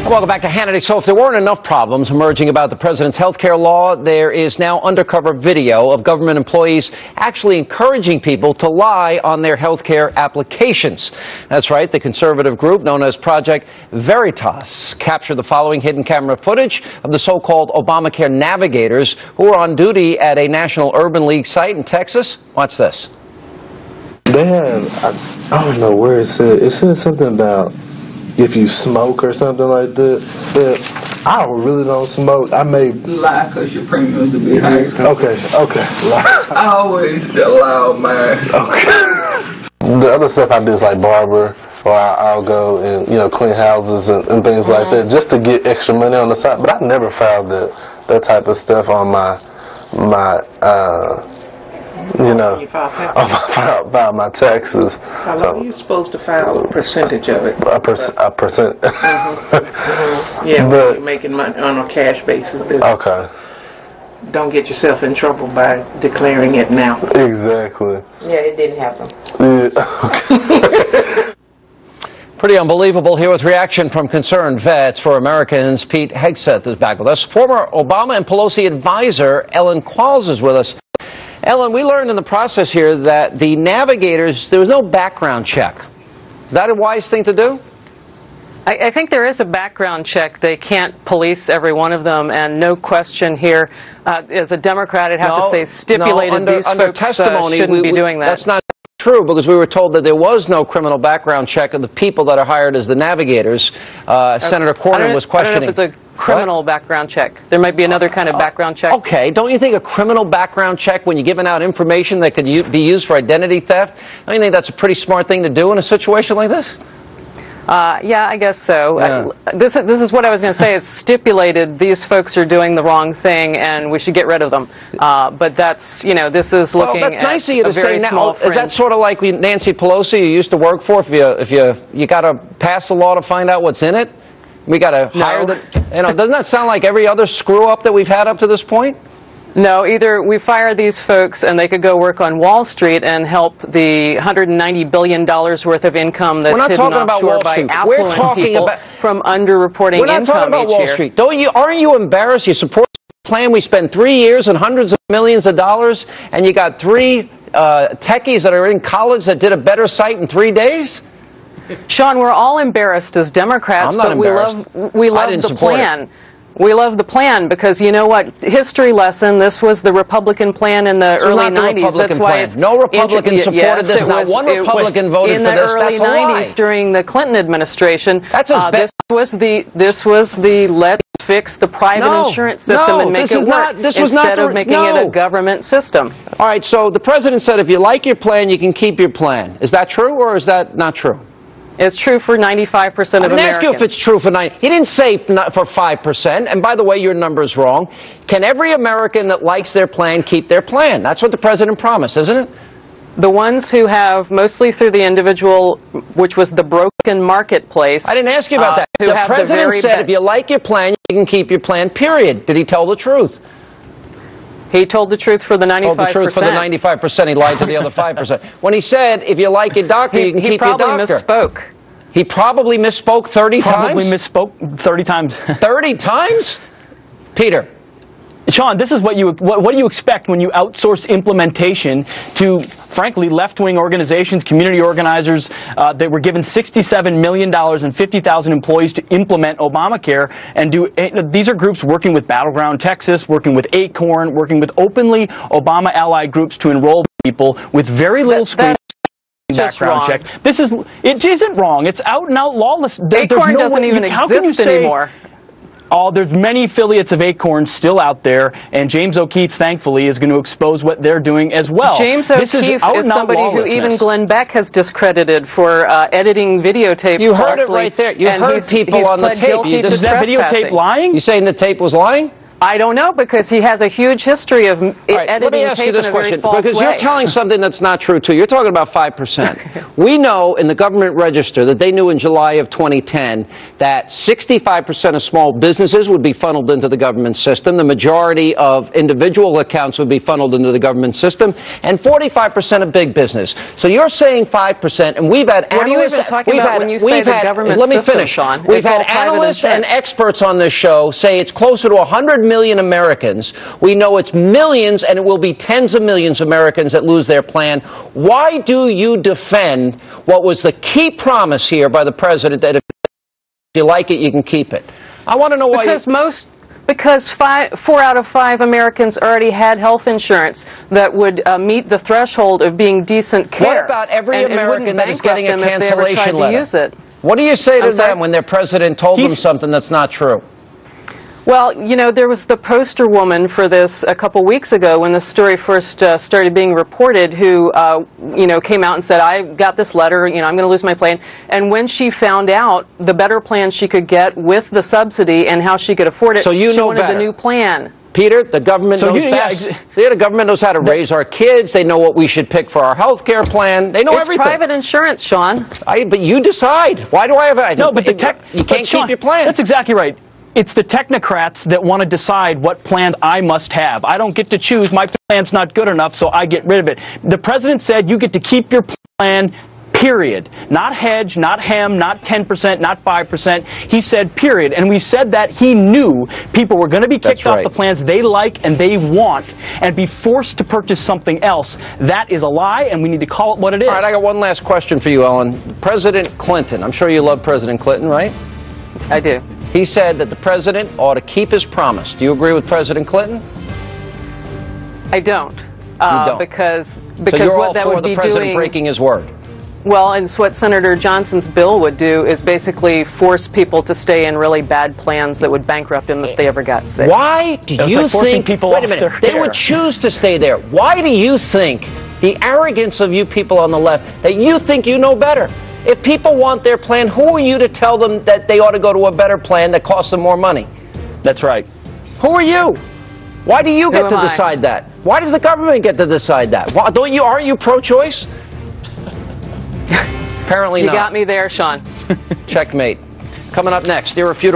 Welcome back to Hannity. So if there weren't enough problems emerging about the president's health care law, there is now undercover video of government employees actually encouraging people to lie on their health care applications. That's right. The conservative group known as Project Veritas captured the following hidden camera footage of the so-called Obamacare navigators who were on duty at a National Urban League site in Texas. Watch this. They have, I don't know where it said something about if you smoke or something like that. But I really don't smoke. I may lie because your premiums will be higher. Okay. Lie. I always lie, man. Okay. The other stuff I do is like barber, or I'll go and clean houses and things like that, just to get extra money on the side. But I never filed that type of stuff on my about my taxes. How long are you supposed to file a percentage of it? A percent. Yeah, but you're making money on a cash basis. Okay. Don't get yourself in trouble by declaring it now. Exactly. Yeah, it didn't happen. Yeah. Pretty unbelievable. Here with reaction from concerned vets for Americans. Pete Hegseth is back with us. Former Obama and Pelosi advisor Ellen Qualls is with us. Ellen, we learned in the process here that the navigators, there was no background check. Is that a wise thing to do? I think there is a background check. They can't police every one of them, and no question here, as a Democrat, I'd have to say stipulated these folks shouldn't be doing that. That's not true, because we were told that there was no criminal background check of the people that are hired as the navigators. Senator Cornyn was questioning. I don't know if it's a criminal background check. There might be another kind of background check. Okay, don't you think a criminal background check when you're giving out information that could be used for identity theft, don't you think that's a pretty smart thing to do in a situation like this? Yeah, I guess so. Yeah. This is what I was going to say. It's stipulated these folks are doing the wrong thing and we should get rid of them. But that's, this is looking that's nice of you at to a very say small now. fringe. Is that sort of like Nancy Pelosi you used to work for? If you got to pass a law to find out what's in it? We got to hire the, doesn't that sound like every other screw up that we've had up to this point? No, either we fire these folks and they could go work on Wall Street and help the $190 billion worth of income that's hidden offshore by affluent people from underreporting income each year. We're not talking about Wall Street. Aren't you embarrassed? You support a plan we spent 3 years and hundreds of millions of dollars, and you got three techies that are in college that did a better site in 3 days? Sean, we're all embarrassed as Democrats, but we love the plan. We love the plan because, you know what, history lesson, this was the Republican plan in the early 90s. That's why it's no Republican supported this. Not one Republican voted for this. In the early 90s during the Clinton administration, that's this was the let's fix the private insurance system and make it work instead of making it a government system. All right, so the president said if you like your plan, you can keep your plan. Is that true or is that not true? It's true for 95% of Americans. I didn't ask you if it's true for 90%. He didn't say for 5%. And by the way, your number's wrong. Can every American that likes their plan keep their plan? That's what the president promised, isn't it? The ones who have, mostly through the individual, which was the broken marketplace. I didn't ask you about that. The president said if you like your plan, you can keep your plan, period. Did he tell the truth? He told the truth for the 95%. Told the truth for the 95%. He lied to the other 5%. When he said, if you like your doctor, you can keep your doctor. He probably misspoke. He probably misspoke 30 times? Probably misspoke 30 times. 30 times? Peter. Sean, this is what do you expect when you outsource implementation to, frankly, left-wing organizations, community organizers that were given $67 million and 50,000 employees to implement Obamacare and these are groups working with Battleground Texas, working with Acorn, working with openly Obama allied groups to enroll people with very little scrutiny. Background check. It isn't wrong. It's out and out lawless. Acorn doesn't even exist anymore. Oh, there's many affiliates of Acorn still out there, and James O'Keefe, thankfully, is going to expose what they're doing as well. James O'Keefe is somebody who even Glenn Beck has discredited for editing videotape. You heard it right there. You heard people on the tape. Is that videotape lying? You saying the tape was lying? I don't know, because he has a huge history of editing let me ask you this question, because you're telling something that's not true, too. You're talking about 5%. We know in the government register that they knew in July of 2010 that 65% of small businesses would be funneled into the government system, the majority of individual accounts would be funneled into the government system, and 45% of big business. So you're saying 5%, and we've had analysts... What are you even talking about when you say the government system, Let me finish. Sean? We've had analysts and experts on this show say it's closer to 100 million Americans. We know it's millions, and it will be tens of millions of Americans that lose their plan. Why do you defend what was the key promise here by the president, that if you like it, you can keep it? I want to know why. Because 4 out of 5 Americans already had health insurance that would meet the threshold of being decent care. What about every American that is getting a cancellation letter? What do you say to them when their president told them something that's not true? Well, you know, there was the poster woman for this a couple weeks ago when the story first started being reported, who, you know, came out and said, I got this letter, you know, I'm going to lose my plan. And when she found out the better plan she could get with the subsidy and how she could afford it, she wanted the new plan. Peter, the government knows best. The government knows how to raise our kids. They know what we should pick for our health care plan. They know everything. It's private insurance, Sean. But you decide. Why do I have... No, but you can't keep your plan. That's exactly right. It's the technocrats that want to decide what plans I must have. I don't get to choose. My plan's not good enough, so I get rid of it. The president said you get to keep your plan, period. Not hedge, not hem, not 10%, not 5%. He said period. And we said that he knew people were going to be kicked off the plans they like and they want and be forced to purchase something else. That is a lie, and we need to call it what it is. All right, I got one last question for you, Ellen. President Clinton, I'm sure you love President Clinton, right? I do. He said that the president ought to keep his promise. Do you agree with President Clinton? I don't. You don't? Because so you're what all that for would the be president doing, breaking his word? Well, and what Senator Johnson's bill would do is basically force people to stay in really bad plans that would bankrupt them if they ever got sick. Why do you think people wait a minute, they would choose to stay there? Why do you think the arrogance of you people on the left that you think you know better? If people want their plan, who are you to tell them that they ought to go to a better plan that costs them more money? That's right. Who are you? Why do you get to decide that? Why does the government get to decide that? Why, aren't you pro-choice? Apparently not. You got me there, Sean. Checkmate. Coming up next, irrefutable.